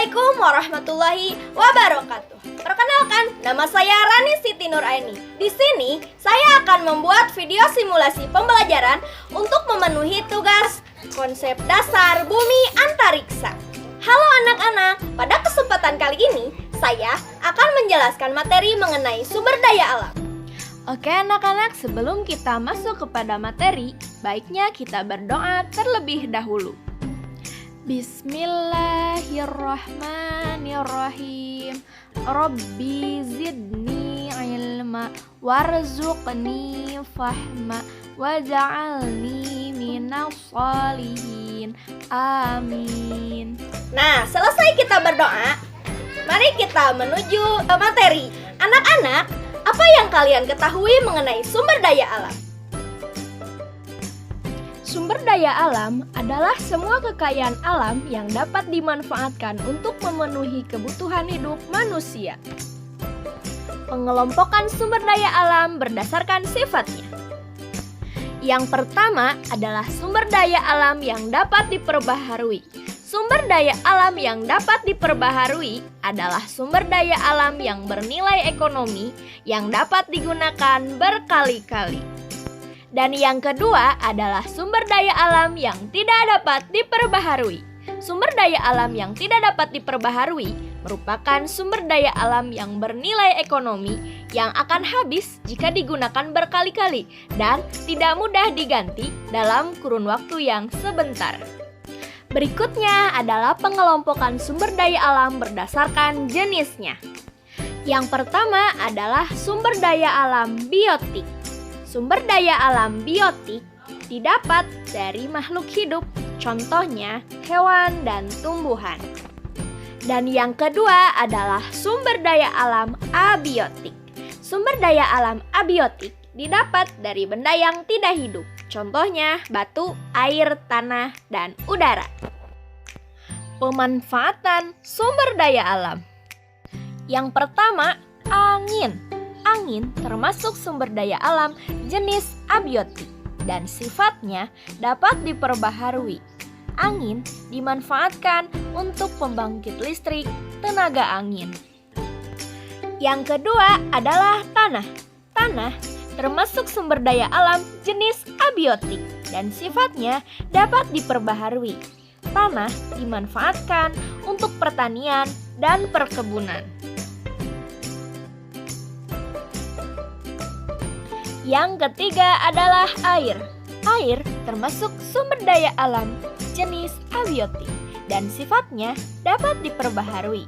Assalamualaikum warahmatullahi wabarakatuh. Perkenalkan, nama saya Rani Siti Nuraini. Di sini saya akan membuat video simulasi pembelajaran untuk memenuhi tugas konsep dasar bumi antariksa. Halo anak-anak, pada kesempatan kali ini saya akan menjelaskan materi mengenai sumber daya alam. Oke anak-anak, sebelum kita masuk kepada materi, baiknya kita berdoa terlebih dahulu. Bismillahirrahmanirrahim. Rabbi zidni ilma warzuqni fahma waj'alni minas sholihin. Amin. Nah, selesai kita berdoa, mari kita menuju ke materi. Anak-anak, apa yang kalian ketahui mengenai sumber daya alam? Sumber daya alam adalah semua kekayaan alam yang dapat dimanfaatkan untuk memenuhi kebutuhan hidup manusia. Pengelompokan sumber daya alam berdasarkan sifatnya. Yang pertama adalah sumber daya alam yang dapat diperbaharui. Sumber daya alam yang dapat diperbaharui adalah sumber daya alam yang bernilai ekonomi yang dapat digunakan berkali-kali. Dan yang kedua adalah sumber daya alam yang tidak dapat diperbaharui. Sumber daya alam yang tidak dapat diperbaharui merupakan sumber daya alam yang bernilai ekonomi yang akan habis jika digunakan berkali-kali dan tidak mudah diganti dalam kurun waktu yang sebentar. Berikutnya adalah pengelompokan sumber daya alam berdasarkan jenisnya. Yang pertama adalah sumber daya alam biotik. Sumber daya alam biotik didapat dari makhluk hidup, contohnya hewan dan tumbuhan. Dan yang kedua adalah sumber daya alam abiotik. Sumber daya alam abiotik didapat dari benda yang tidak hidup, contohnya batu, air, tanah, dan udara. Pemanfaatan sumber daya alam. Yang pertama, angin. Angin termasuk sumber daya alam jenis abiotik dan sifatnya dapat diperbaharui. Angin dimanfaatkan untuk pembangkit listrik tenaga angin. Yang kedua adalah tanah. Tanah termasuk sumber daya alam jenis abiotik dan sifatnya dapat diperbaharui. Tanah dimanfaatkan untuk pertanian dan perkebunan. Yang ketiga adalah air. Air termasuk sumber daya alam jenis abiotik dan sifatnya dapat diperbaharui.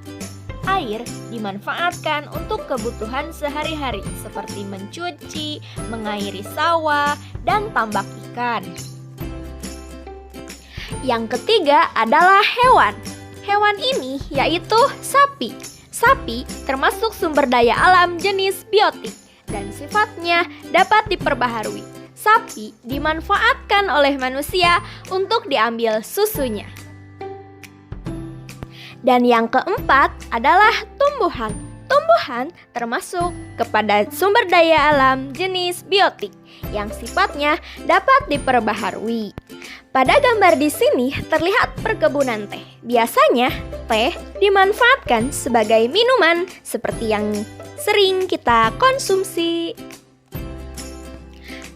Air dimanfaatkan untuk kebutuhan sehari-hari seperti mencuci, mengairi sawah, dan tambak ikan. Yang ketiga adalah hewan. Hewan ini yaitu sapi. Sapi termasuk sumber daya alam jenis biotik dan sifatnya dapat diperbaharui. Sapi dimanfaatkan oleh manusia untuk diambil susunya. Dan yang keempat adalah tumbuhan. Tumbuhan termasuk kepada sumber daya alam jenis biotik yang sifatnya dapat diperbaharui. Pada gambar di sini terlihat perkebunan teh. Biasanya teh dimanfaatkan sebagai minuman seperti yang sering kita konsumsi.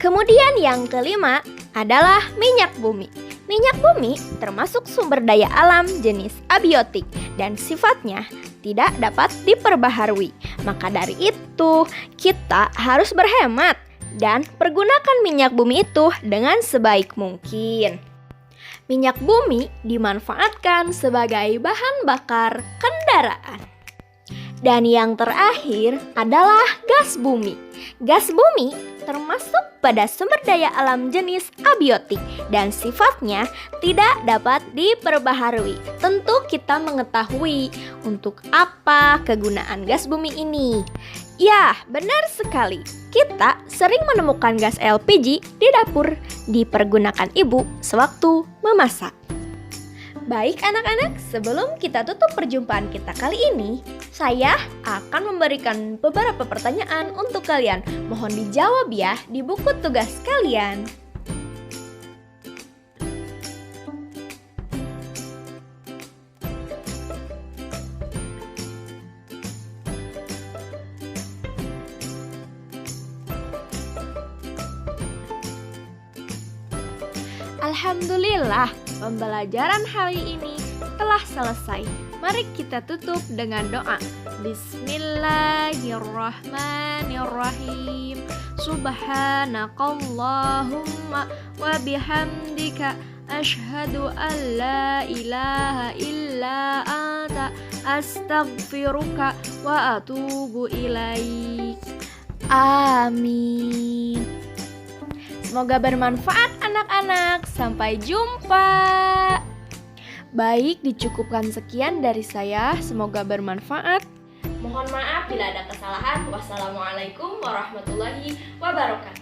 Kemudian yang kelima adalah minyak bumi. Minyak bumi termasuk sumber daya alam jenis abiotik dan sifatnya tidak dapat diperbaharui. Maka dari itu, kita harus berhemat dan pergunakan minyak bumi itu dengan sebaik mungkin. Minyak bumi dimanfaatkan sebagai bahan bakar kendaraan. Dan yang terakhir adalah gas bumi. Gas bumi termasuk pada sumber daya alam jenis abiotik dan sifatnya tidak dapat diperbaharui. Tentu kita mengetahui untuk apa kegunaan gas bumi ini. Ya, benar sekali. Kita sering menemukan gas LPG di dapur dipergunakan ibu sewaktu memasak. Baik anak-anak, sebelum kita tutup perjumpaan kita kali ini, saya akan memberikan beberapa pertanyaan untuk kalian. Mohon dijawab ya di buku tugas kalian. Alhamdulillah, pembelajaran hari ini telah selesai. Mari kita tutup dengan doa. Bismillahirrahmanirrahim. Subhanakallahumma wa bihamdika asyhadu an la ilaha illa anta astaghfiruka wa atubu ilaik. Amin. Semoga bermanfaat anak-anak. Sampai jumpa. Baik, dicukupkan sekian dari saya. Semoga bermanfaat. Mohon maaf bila ada kesalahan. Wassalamualaikum warahmatullahi wabarakatuh.